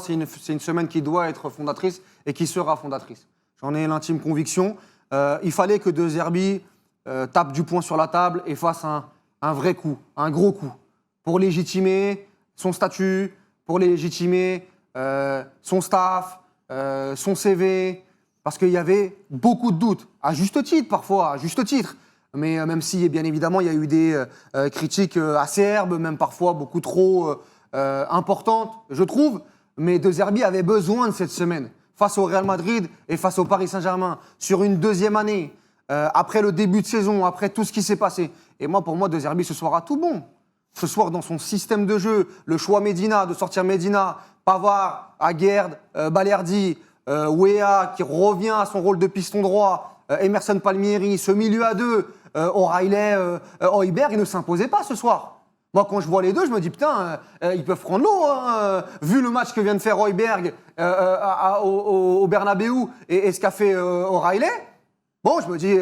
c'est une semaine qui doit être fondatrice et qui sera fondatrice. J'en ai l'intime conviction. Il fallait que De Zerbi tape du poing sur la table et fasse un vrai coup, un gros coup, pour légitimer son statut, pour légitimer son staff, son CV, parce qu'il y avait beaucoup de doutes, à juste titre parfois, à juste titre. Mais même si, bien évidemment, il y a eu des critiques acerbes, même parfois beaucoup trop importantes, je trouve. Mais De Zerbi avait besoin de cette semaine, face au Real Madrid et face au Paris Saint-Germain, sur une deuxième année, après le début de saison, après tout ce qui s'est passé. Et moi, pour moi, De Zerbi, ce soir a tout bon. Ce soir, dans son système de jeu, le choix Medina, de sortir Medina, Pavard, Aguerd, Balerdi, Weah, qui revient à son rôle de piston droit, Emerson Palmieri, ce milieu à deux, O'Reilly, Højbjerg, il ne s'imposait pas ce soir. Moi, quand je vois les deux, je me dis, putain, ils peuvent prendre l'eau. Hein, vu le match que vient de faire Højbjerg au Bernabeu et ce qu'a fait O'Reilly, bon, je me dis,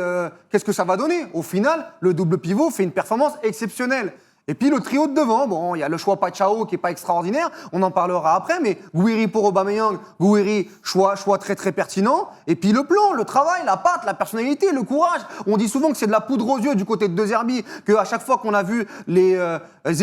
qu'est-ce que ça va donner? Au final, le double pivot fait une performance exceptionnelle. Et puis le trio de devant, bon, il y a le choix Pachao qui est pas extraordinaire, on en parlera après, mais Gouiri pour Aubameyang, Gouiri, choix très très pertinent. Et puis le plan, le travail, la patte, la personnalité, le courage. On dit souvent que c'est de la poudre aux yeux du côté de De Zerbi, qu'à chaque fois qu'on a vu les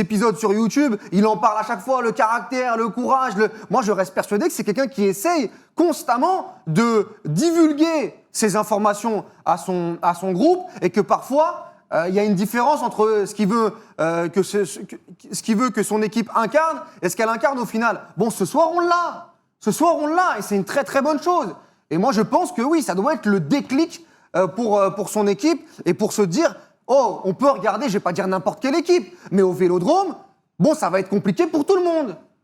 épisodes sur YouTube, il en parle à chaque fois, le caractère, le courage. Moi, je reste persuadé que c'est quelqu'un qui essaye constamment de divulguer ces informations à son groupe et que parfois, il y a une différence entre ce qu'il veut que son équipe incarne et ce qu'elle incarne au final. Bon, ce soir, on l'a. Ce soir, on l'a et c'est une très très bonne chose. Et moi, je pense que oui, ça doit être le déclic pour son équipe et pour se dire, oh, on peut regarder, je vais pas dire n'importe quelle équipe, mais au Vélodrome, bon, ça va être compliqué pour tout le monde.